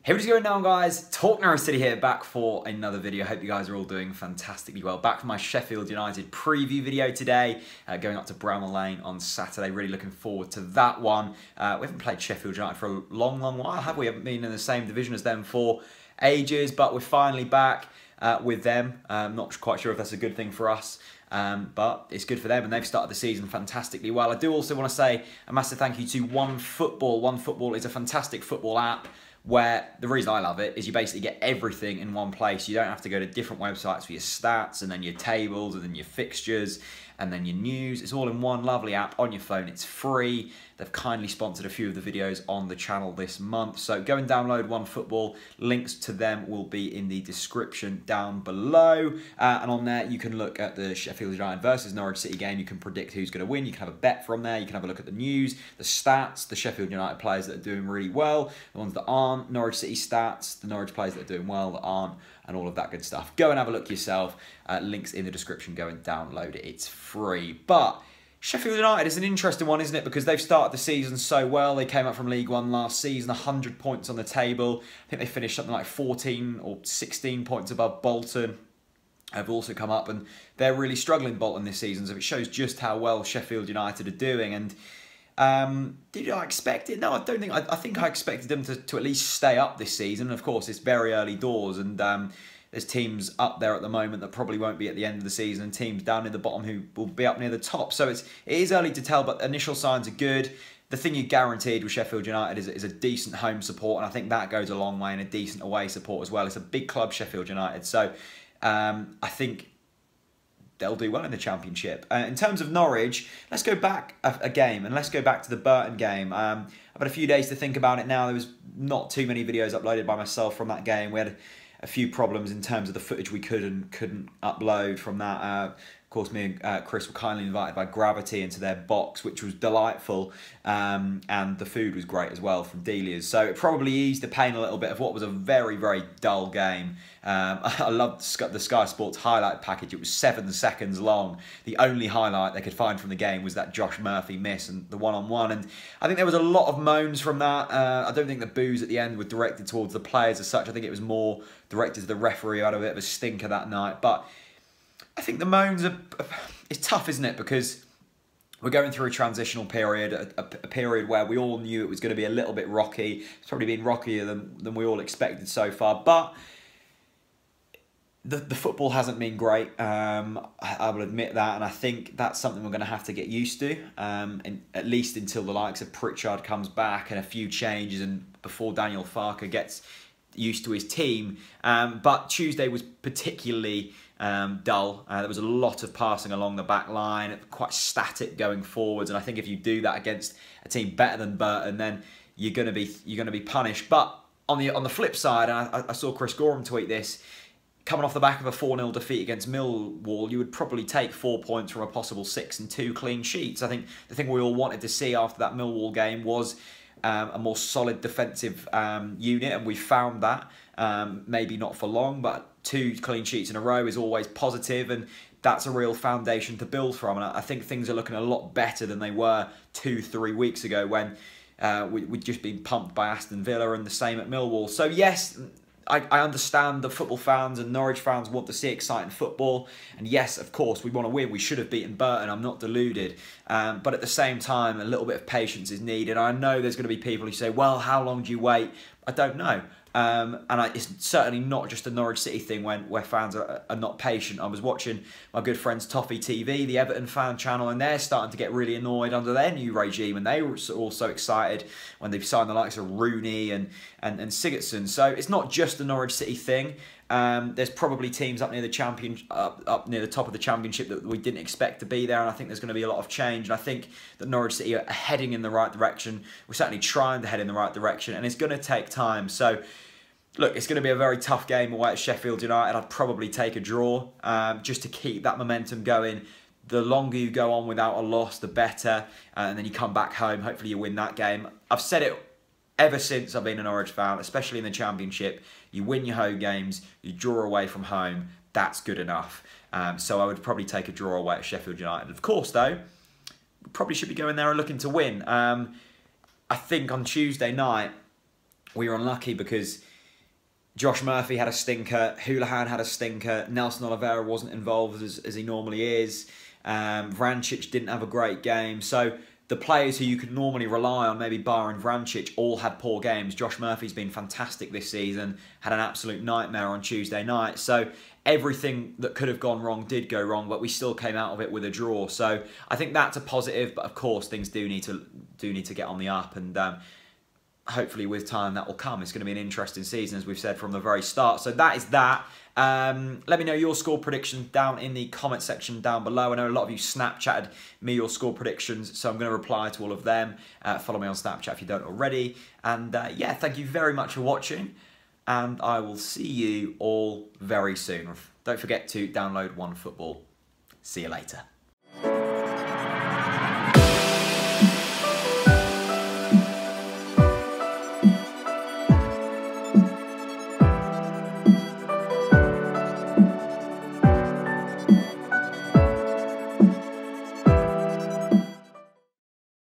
Hey, what is going on, guys? TalkNorwichCity here, back for another video. Hope you guys are all doing fantastically well. Back for my Sheffield United preview video today, going up to Bramall Lane on Saturday. Really looking forward to that one. We haven't played Sheffield United for a long while, have we? Haven't been in the same division as them for ages, but we're finally back with them. Not quite sure if that's a good thing for us. But it's good for them, and they've started the season fantastically well. I do also want to say a massive thank you to OneFootball. OneFootball is a fantastic football app where the reason I love it is you basically get everything in one place. You don't have to go to different websites for your stats and then your tables and then your fixtures and then your news. It's all in one lovely app on your phone. It's free. They've kindly sponsored a few of the videos on the channel this month. So go and download OneFootball. Links to them will be in the description down below. And on there, you can look at the Sheffield United versus Norwich City game. You can predict who's going to win. You can have a bet from there. You can have a look at the news, the stats, the Sheffield United players that are doing really well, the ones that aren't, Norwich City stats, the Norwich players that are doing well, that aren't, and all of that good stuff. Go and have a look yourself. Links in the description. Go and download it. It's free. But Sheffield United is an interesting one, isn't it? Because they've started the season so well. They came up from League One last season, 100 points on the table. I think they finished something like 14 or 16 points above Bolton. Have also come up, and they're really struggling, Bolton, this season. So it shows just how well Sheffield United are doing. And did I expect it? No, I don't think. I think I expected them to at least stay up this season. And of course, it's very early doors, and there's teams up there at the moment that probably won't be at the end of the season, and teams down in the bottom who will be up near the top. So it is early to tell, but initial signs are good. The thing you're guaranteed with Sheffield United is a decent home support, and I think that goes a long way, and a decent away support as well. It's a big club, Sheffield United, so I think they'll do well in the Championship. In terms of Norwich, let's go back a game, and let's go back to the Burton game. I've had a few days to think about it now. There was not too many videos uploaded by myself from that game. We had a few problems in terms of the footage we could and couldn't upload from that. Of course, me and Chris were kindly invited by Gravity into their box, which was delightful, and the food was great as well from Delia's. So it probably eased the pain a little bit of what was a very, very dull game. I loved the Sky Sports highlight package. It was 7 seconds long. The only highlight they could find from the game was that Josh Murphy miss and the one-on-one. And I think there was a lot of moans from that. I don't think the boos at the end were directed towards the players as such. I think it was more directed to the referee, who had a bit of a stinker that night. But I think the moans are... It's tough, isn't it? Because we're going through a transitional period, a period where we all knew it was going to be a little bit rocky. It's probably been rockier than we all expected so far. But the football hasn't been great. I will admit that, and I think that's something we're going to have to get used to, at least until the likes of Pritchard comes back and a few changes, and before Daniel Farke gets used to his team. But Tuesday was particularly dull. There was a lot of passing along the back line, quite static going forwards, and I think if you do that against a team better than Burton, then you're going to be punished. But on the flip side, and I saw Chris Gorham tweet this, coming off the back of a 4-0 defeat against Millwall, you would probably take 4 points from a possible 6 and 2 clean sheets. I think the thing we all wanted to see after that Millwall game was a more solid defensive unit, and we found that. Maybe not for long, but 2 clean sheets in a row is always positive, and that's a real foundation to build from. And I think things are looking a lot better than they were 2-3 weeks ago when we'd just been pumped by Aston Villa, and the same at Millwall. So yes, I understand the football fans and Norwich fans want to see exciting football. And yes, of course, we want to win. We should have beaten Burton. I'm not deluded. But at the same time, a little bit of patience is needed. I know there's going to be people who say, well, how long do you wait? I don't know. It's certainly not just a Norwich City thing where fans are not patient. I was watching my good friends Toffee TV, the Everton fan channel, and they're starting to get really annoyed under their new regime, and they were also excited when they've signed the likes of Rooney and Sigurdsson. So it's not just a Norwich City thing. There's probably teams up near the up near the top of the Championship that we didn't expect to be there, and I think there's going to be a lot of change. And I think that Norwich City are heading in the right direction. We're certainly trying to head in the right direction, and it's going to take time. So look, it's going to be a very tough game away at Sheffield United. I'd probably take a draw just to keep that momentum going. The longer you go on without a loss, the better, and then you come back home. Hopefully you win that game. I've said it ever since I've been a Norwich fan, especially in the Championship. You win your home games, you draw away from home, that's good enough. So I would probably take a draw away at Sheffield United. Of course, though, we probably should be going there and looking to win. I think on Tuesday night, we were unlucky because Josh Murphy had a stinker. Houlihan had a stinker. Nelson Oliveira wasn't involved as he normally is. Vrancic didn't have a great game. So the players who you could normally rely on, maybe barring Vrancic, all had poor games. Josh Murphy's been fantastic this season, had an absolute nightmare on Tuesday night. So everything that could have gone wrong did go wrong, but we still came out of it with a draw. So I think that's a positive, but of course things do need to get on the up, and hopefully with time that will come. It's going to be an interesting season, as we've said from the very start. So that is that. Let me know your score predictions down in the comment section down below. I know a lot of you Snapchatted me your score predictions, so I'm going to reply to all of them. Follow me on Snapchat if you don't already. And yeah, thank you very much for watching, and I will see you all very soon. Don't forget to download OneFootball. See you later.